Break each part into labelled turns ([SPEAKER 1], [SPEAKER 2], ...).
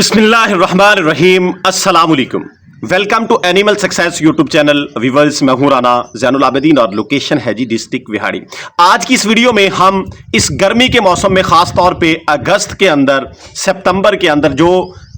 [SPEAKER 1] बिस्मिल्लाहिर्रहमानिर्रहीम अस्सलाम वालेकुम। Welcome to animal success YouTube channel. Viewers, मैं हूं राना ज़ैनुल आबिदीन और लोकेशन है जी डिस्ट्रिक्ट विहाड़ी। आज की इस वीडियो में हम इस गर्मी के मौसम में खास तौर पे अगस्त के अंदर, सितंबर के अंदर जो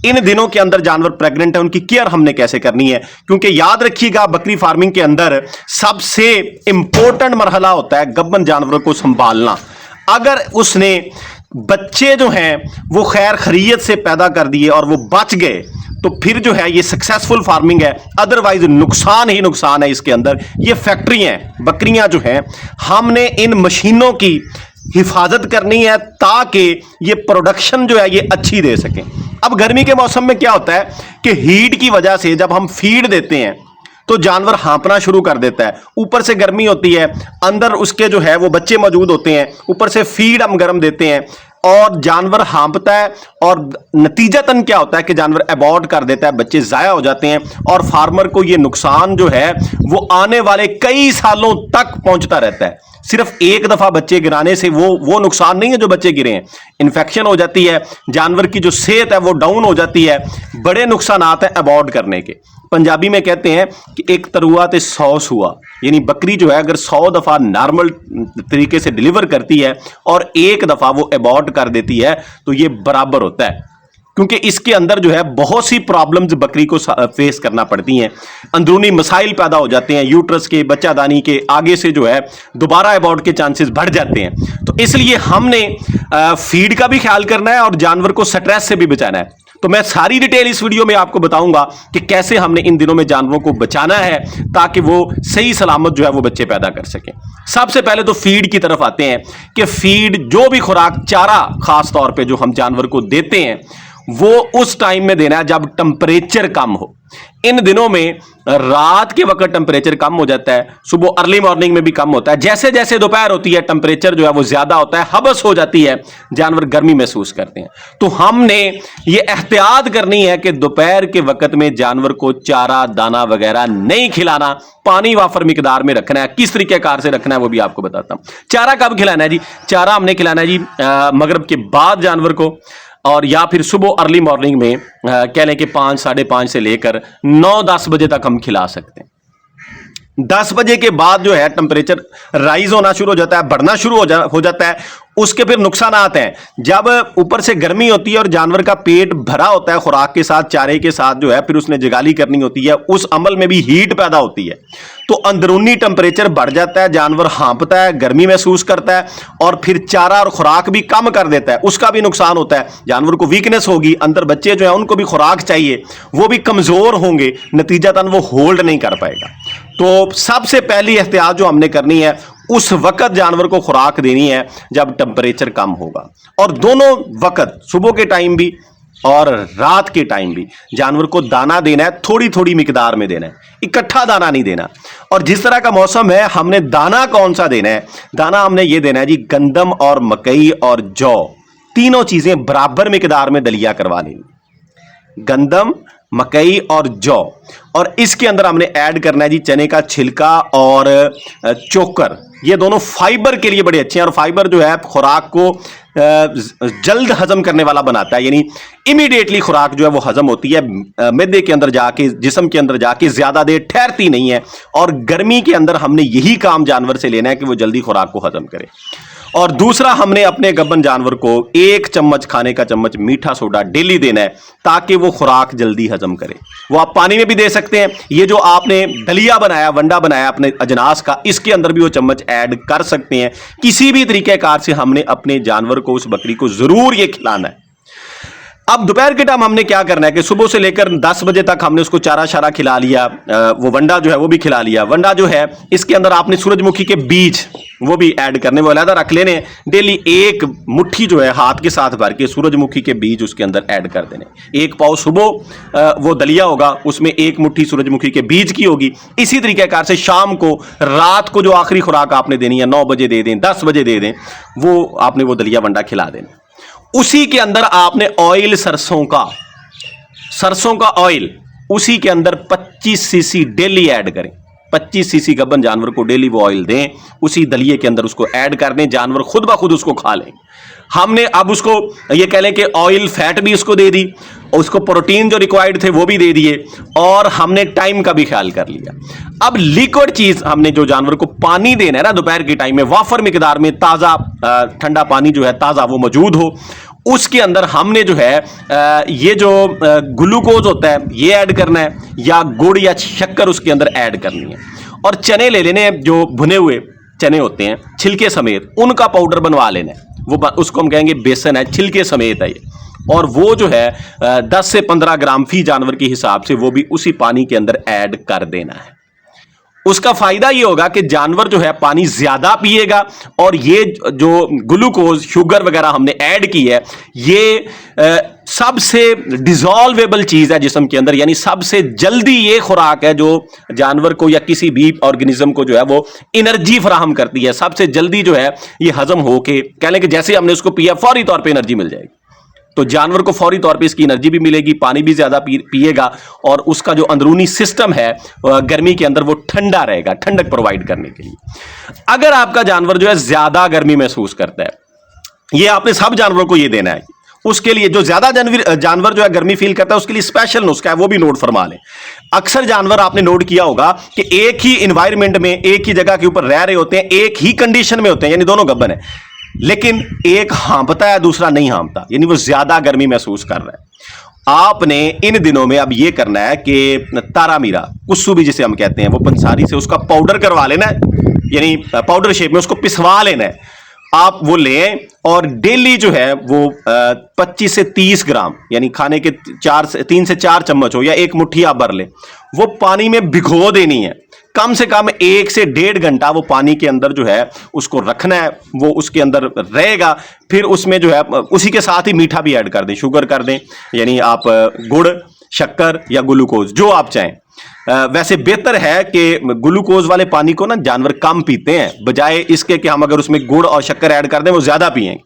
[SPEAKER 1] इन दिनों के अंदर जानवर प्रेग्नेंट है उनकी केयर हमने कैसे करनी है, क्योंकि याद रखिएगा बकरी फार्मिंग के अंदर सबसे इंपॉर्टेंट मरहला होता है गब्बन जानवरों को संभालना। अगर उसने बच्चे जो हैं वो खैर खैरियत से पैदा कर दिए और वो बच गए तो फिर जो है ये सक्सेसफुल फार्मिंग है, अदरवाइज नुकसान ही नुकसान है इसके अंदर। ये फैक्ट्री हैं, बकरियां जो हैं, हमने इन मशीनों की हिफाजत करनी है ताकि ये प्रोडक्शन जो है ये अच्छी दे सकें। अब गर्मी के मौसम में क्या होता है कि हीट की वजह से जब हम फीड देते हैं तो जानवर हाँपना शुरू कर देता है। ऊपर से गर्मी होती है, अंदर उसके जो है वो बच्चे मौजूद होते हैं, ऊपर से फीड हम गर्म देते हैं और जानवर हाँपता है और नतीजतन क्या होता है कि जानवर अबॉर्ट कर देता है, बच्चे ज़ाया हो जाते हैं और फार्मर को ये नुकसान जो है वो आने वाले कई सालों तक पहुंचता रहता है। सिर्फ एक दफा बच्चे गिराने से वो नुकसान नहीं है जो बच्चे गिरे हैं। इन्फेक्शन हो जाती है, जानवर की जो सेहत है वो डाउन हो जाती है, बड़े नुकसान आते हैं अबॉर्ट करने के। पंजाबी में कहते हैं कि एक तरुआ ते 100 हुआ, यानी बकरी जो है अगर 100 दफा नॉर्मल तरीके से डिलीवर करती है और एक दफा वो अबॉर्ट कर देती है तो ये बराबर होता है, क्योंकि इसके अंदर जो है बहुत सी प्रॉब्लम्स बकरी को फेस करना पड़ती हैं, अंदरूनी मसाइल पैदा हो जाते हैं, यूट्रस के, बच्चादानी के, आगे से जो है दोबारा अबॉर्ट के चांसेस बढ़ जाते हैं। तो इसलिए हमने फीड का भी ख्याल करना है और जानवर को स्ट्रेस से भी बचाना है। तो मैं सारी डिटेल इस वीडियो में आपको बताऊंगा कि कैसे हमने इन दिनों में जानवरों को बचाना है ताकि वो सही सलामत जो है वो बच्चे पैदा कर सकें। सबसे पहले तो फीड की तरफ आते हैं कि फीड जो भी खुराक, चारा खास तौर पे जो हम जानवर को देते हैं वो उस टाइम में देना है जब टेम्परेचर कम हो। इन दिनों में रात के वक्त टेम्परेचर कम हो जाता है, सुबह अर्ली मॉर्निंग में भी कम होता है। जैसे जैसे दोपहर होती है टेम्परेचर जो है वो ज्यादा होता है, हबस हो जाती है, जानवर गर्मी महसूस करते हैं। तो हमने ये एहतियात करनी है कि दोपहर के वक्त में जानवर को चारा दाना वगैरह नहीं खिलाना, पानी वाफर मिकदार में रखना है। किस तरीके कार से रखना है वो भी आपको बताता हूं। चारा कब खिलाना है जी? चारा हमने खिलाना है जी मगरिब के बाद जानवर को, और या फिर सुबह अर्ली मॉर्निंग में कह लें कि 5, साढ़े 5 से लेकर 9-10 बजे तक हम खिला सकते हैं। 10 बजे के बाद जो है टेम्परेचर राइज होना शुरू हो जाता है, बढ़ना शुरू हो जाता है। उसके फिर नुकसान आते हैं। जब ऊपर से गर्मी होती है और जानवर का पेट भरा होता है खुराक के साथ, चारे के साथ जो है, फिर उसने जगाली करनी होती है, उस अमल में भी हीट पैदा होती है तो अंदरूनी टेम्परेचर बढ़ जाता है, जानवर हाँपता है, गर्मी महसूस करता है और फिर चारा और खुराक भी कम कर देता है। उसका भी नुकसान होता है, जानवर को वीकनेस होगी, अंदर बच्चे जो है उनको भी खुराक चाहिए, वो भी कमजोर होंगे, नतीजतन वो होल्ड नहीं कर पाएगा। तो सबसे पहली एहतियात जो हमने करनी है उस वक्त जानवर को खुराक देनी है जब टेम्परेचर कम होगा, और दोनों वक्त सुबह के टाइम भी और रात के टाइम भी जानवर को दाना देना है, थोड़ी थोड़ी मिकदार में देना है, इकट्ठा दाना नहीं देना। और जिस तरह का मौसम है हमने दाना कौन सा देना है? दाना हमने ये देना है जी गंदम और मकई और जौ, तीनों चीजें बराबर मिकदार में दलिया करवा लेनी, गंदम, मकई और जौ। और इसके अंदर हमने ऐड करना है जी चने का छिलका और चोकर। ये दोनों फाइबर के लिए बड़े अच्छे हैं और फाइबर जो है खुराक को जल्द हजम करने वाला बनाता है, यानी इमीडिएटली खुराक जो है वो हजम होती है, मैदे के अंदर जाके, जिस्म के अंदर जाके ज्यादा देर ठहरती नहीं है। और गर्मी के अंदर हमने यही काम जानवर से लेना है कि वो जल्दी खुराक को हजम करे। और दूसरा, हमने अपने गब्बन जानवर को 1 चम्मच, खाने का चम्मच मीठा सोडा डेली देना है ताकि वो खुराक जल्दी हजम करे। वो आप पानी में भी दे सकते हैं। ये जो आपने दलिया बनाया, वंडा बनाया अपने अजनास का, इसके अंदर भी वो चम्मच ऐड कर सकते हैं। किसी भी तरीके कार से हमने अपने जानवर को, उस बकरी को जरूर ये खिलाना है। अब दोपहर के टाइम हमने क्या करना है कि सुबह से लेकर 10 बजे तक हमने उसको चारा शारा खिला लिया, वो वंडा जो है वो भी खिला लिया। वंडा जो है इसके अंदर आपने सूरजमुखी के बीज वो भी ऐड करने, वो अलग रख लेने। डेली 1 मुट्ठी जो है हाथ के साथ भर के सूरजमुखी के बीज उसके अंदर ऐड कर देने। 1 पाव सुबह वो दलिया होगा, उसमें 1 मुट्ठी सूरजमुखी के बीज की होगी। इसी तरीके कार से शाम को, रात को जो आखिरी खुराक आपने देनी है 9 बजे दे दें, 10 बजे दे दें, वो आपने वो दलिया वंडा खिला देना। उसी के अंदर आपने ऑयल, सरसों का ऑयल उसी के अंदर 25 सीसी डेली ऐड करें। 25 सीसी गब्बन जानवर को डेली वो ऑयल दें, उसी दलिए के अंदर उसको ऐड कर दें, जानवर खुद ब खुद उसको खा लें। हमने अब उसको ये कह लें कि ऑयल फैट भी उसको दे दी उसको प्रोटीन जो रिक्वायर्ड थे वो भी दे दिए, और हमने टाइम का भी ख्याल कर लिया। अब लिक्विड चीज हमने जो जानवर को पानी देना है ना दोपहर के टाइम में, वाफर मिकदार में ताजा ठंडा पानी जो है ताजा वो मौजूद हो, उसके अंदर हमने जो है ये जो ग्लूकोज होता है ये ऐड करना है, या गुड़ या शक्कर उसके अंदर ऐड करनी है। और चने ले लेने हैं, जो भुने हुए चने होते हैं छिलके समेत, उनका पाउडर बनवा लेना है। वो उसको हम कहेंगे बेसन है, छिलके समेत है ये। और वो जो है 10 से 15 ग्राम फी जानवर के हिसाब से वो भी उसी पानी के अंदर ऐड कर देना है। उसका फायदा ये होगा कि जानवर जो है पानी ज्यादा पिएगा, और ये जो ग्लूकोज शुगर वगैरह हमने ऐड की है ये सबसे डिसॉल्वेबल चीज है जिस्म के अंदर, यानी सबसे जल्दी ये खुराक है जो जानवर को या किसी भी ऑर्गेनिज्म को जो है वो एनर्जी फराहम करती है। सबसे जल्दी जो है ये हजम होके, कह लें कि जैसे हमने उसको पिया फौरी तौर पे एनर्जी मिल जाएगी। तो जानवर को फौरी तौर पे इसकी एनर्जी भी मिलेगी, पानी भी ज्यादा पिएगा, और उसका जो अंदरूनी सिस्टम है गर्मी के अंदर वो ठंडा रहेगा, ठंडक प्रोवाइड करने के लिए। अगर आपका जानवर जो है ज्यादा गर्मी महसूस करता है, ये आपने सब जानवरों को ये देना है। उसके लिए जो ज्यादा जानवर जो है गर्मी फील करता है उसके लिए स्पेशल नुस्खा है, वो भी नोट फरमा लें। अक्सर जानवर आपने नोट किया होगा कि एक ही एनवायरमेंट में, एक ही जगह के ऊपर रह रहे होते हैं, एक ही कंडीशन में होते हैं, यानी दोनों गब्बन है, लेकिन एक हाँपता है दूसरा नहीं हाँपता, यानी वो ज्यादा गर्मी महसूस कर रहा है। आपने इन दिनों में अब ये करना है कि तारा मीरा, कुस्सू भी जिसे हम कहते हैं, वो पंसारी से उसका पाउडर करवा लेना है, यानी पाउडर शेप में उसको पिसवा लेना है। आप वो लें और डेली जो है वो 25 से 30 ग्राम, यानी खाने के 3 से 4 चम्मच हो या एक मुट्ठी आप भर लें, वो पानी में भिगो देनी है। कम से कम 1 से 1.5 घंटा वो पानी के अंदर जो है उसको रखना है, वो उसके अंदर रहेगा। फिर उसमें जो है उसी के साथ ही मीठा भी ऐड कर दें, शुगर कर दें, यानी आप गुड़, शक्कर या ग्लूकोज जो आप चाहें। वैसे बेहतर है कि ग्लूकोज वाले पानी को ना जानवर कम पीते हैं, बजाय इसके कि हम अगर उसमें गुड़ और शक्कर ऐड कर दें वो ज्यादा पिएंगे।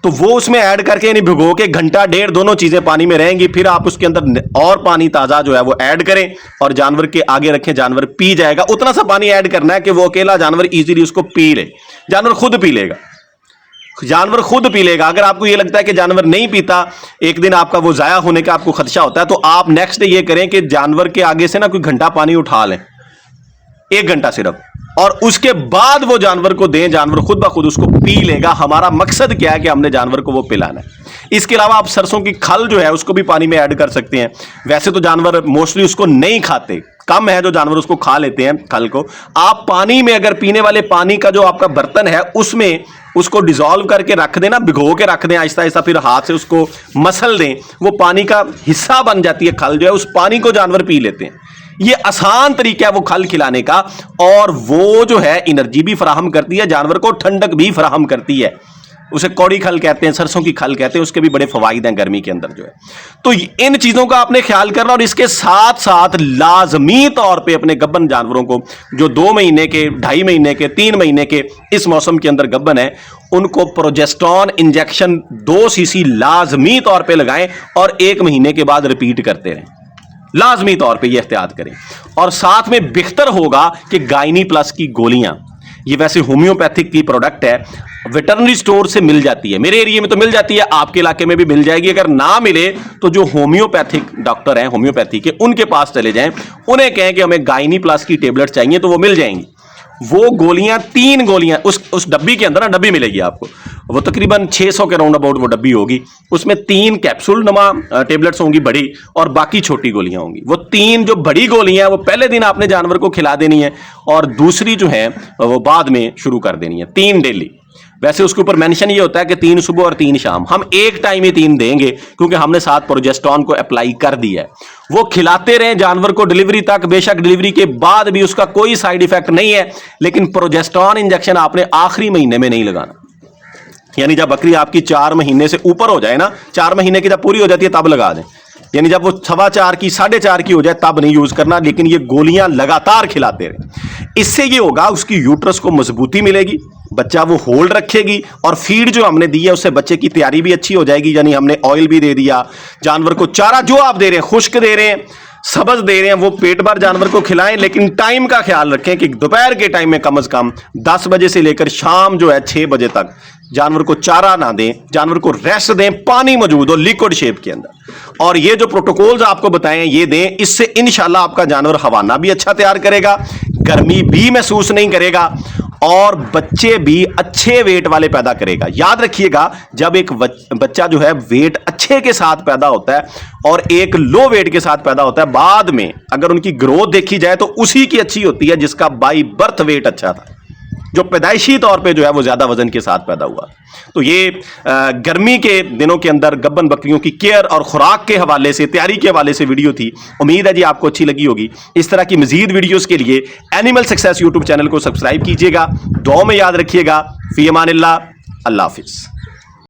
[SPEAKER 1] तो वो उसमें ऐड करके यानी भिगो के घंटा डेढ़ दोनों चीजें पानी में रहेंगी, फिर आप उसके अंदर और पानी ताजा जो है वो ऐड करें और जानवर के आगे रखें, जानवर पी जाएगा। उतना सा पानी ऐड करना है कि वो अकेला जानवर इजीली उसको पी ले, जानवर खुद पी लेगा, जानवर खुद पी लेगा। अगर आपको ये लगता है कि जानवर नहीं पीता, एक दिन आपका वो जाया होने का आपको खदशा होता है, तो आप नेक्स्ट डे ये करें कि जानवर के आगे से ना कोई घंटा पानी उठा लें, 1 घंटा सिर्फ, और उसके बाद वो जानवर को दें, जानवर खुद ब खुद उसको पी लेगा। हमारा मकसद क्या है कि हमने जानवर को वो पिलाना है। इसके अलावा आप सरसों की खल जो है उसको भी पानी में ऐड कर सकते हैं। वैसे तो जानवर मोस्टली उसको नहीं खाते, कम है जो जानवर उसको खा लेते हैं खल को। आप पानी में अगर पीने वाले पानी का जो आपका बर्तन है उसमें उसको डिसॉल्व करके रख देना, भिगो के रख दें आहिस्ता आहिस्ता, फिर हाथ से उसको मसल दें, वो पानी का हिस्सा बन जाती है खल जो है, उस पानी को जानवर पी लेते हैं। ये आसान तरीका है वो खल खिलाने का, और वो जो है एनर्जी भी फराहम करती है, जानवर को ठंडक भी फराहम करती है। उसे कौड़ी खल कहते हैं, सरसों की खल कहते हैं, उसके भी बड़े फवाइद हैं गर्मी के अंदर जो है। तो इन चीजों का आपने ख्याल करना, और इसके साथ साथ लाजमी तौर पे अपने गब्बन जानवरों को जो 2 महीने के, 2.5 महीने के, 3 महीने के इस मौसम के अंदर गब्बन है, उनको प्रोजेस्टेरॉन इंजेक्शन 2 सीसी लाजमी तौर पे लगाएं और 1 महीने के बाद रिपीट करते रहें। लाजमी तौर पे ये एहतियात करें। और साथ में बेहतर होगा कि गायनी प्लस की गोलियां, ये वैसे होम्योपैथिक की प्रोडक्ट है, वेटरनरी स्टोर से मिल जाती है। मेरे एरिया में तो मिल जाती है, आपके इलाके में भी मिल जाएगी। अगर ना मिले तो जो होम्योपैथिक डॉक्टर हैं होम्योपैथी के, उनके पास चले जाएं, उन्हें कहें कि हमें गायनी प्लस की टेबलेट चाहिए, तो वो मिल जाएंगी। वो गोलियां 3 गोलियां उस डब्बी के अंदर ना, डब्बी मिलेगी आपको, वो तकरीबन 600 के राउंड अबाउट वो डब्बी होगी। उसमें 3 कैप्सूल नमा टेबलेट्स होंगी बड़ी, और बाकी छोटी गोलियां होंगी। वो 3 जो बड़ी गोलियां वो पहले दिन आपने जानवर को खिला देनी है, और दूसरी जो है वो बाद में शुरू कर देनी है, 3 डेली। वैसे उसके ऊपर मेंशन ये होता है कि 3 सुबह और 3 शाम। हम एक टाइम ही 3 देंगे क्योंकि हमने साथ प्रोजेस्टेरॉन को अप्लाई कर दिया है। वो खिलाते रहें जानवर को डिलीवरी तक, बेशक डिलीवरी के बाद भी उसका कोई साइड इफेक्ट नहीं है, लेकिन प्रोजेस्टेरॉन इंजेक्शन आपने आखिरी महीने में नहीं लगाना। यानी जब बकरी आपकी 4 महीने से ऊपर हो जाए ना, 4 महीने की जब पूरी हो जाती है तब लगा दें, यानी जब वो 4.25 की 4.5 की हो जाए तब नहीं यूज करना, लेकिन ये गोलियां लगातार खिलाते रहें। इससे ये होगा उसकी यूट्रस को मजबूती मिलेगी, बच्चा वो होल्ड रखेगी, और फीड जो हमने दी है उससे बच्चे की तैयारी भी अच्छी हो जाएगी। यानी हमने ऑयल भी दे दिया, जानवर को चारा जो आप दे रहे हैं खुश्क दे रहे हैं, सब्ज दे रहे हैं वो पेट भर जानवर को खिलाएं, लेकिन टाइम का ख्याल रखें कि दोपहर के टाइम में कम से कम 10 बजे से लेकर शाम जो है 6 बजे तक जानवर को चारा ना दें, जानवर को रेस्ट दें, पानी मौजूद हो लिक्विड शेप के अंदर। और ये जो प्रोटोकॉल्स आपको बताए हैं ये दें, इससे इंशाल्लाह आपका जानवर हवाना भी अच्छा तैयार करेगा, गर्मी भी महसूस नहीं करेगा और बच्चे भी अच्छे वेट वाले पैदा करेगा। याद रखिएगा, जब एक बच्चा जो है वेट अच्छे के साथ पैदा होता है और एक लो वेट के साथ पैदा होता है, बाद में अगर उनकी ग्रोथ देखी जाए तो उसी की अच्छी होती है जिसका बाई बर्थ वेट अच्छा था, जो पैदाइशी तौर पे जो है वो ज्यादा वजन के साथ पैदा हुआ। तो ये गर्मी के दिनों के अंदर गब्बन बकरियों की केयर और खुराक के हवाले से, तैयारी के हवाले से वीडियो थी। उम्मीद है जी आपको अच्छी लगी होगी। इस तरह की मजीद वीडियोस के लिए एनिमल सक्सेस यूट्यूब चैनल को सब्सक्राइब कीजिएगा। दुआ में याद रखिएगा। फी अमानिल्लाह, अल्लाह हाफिज।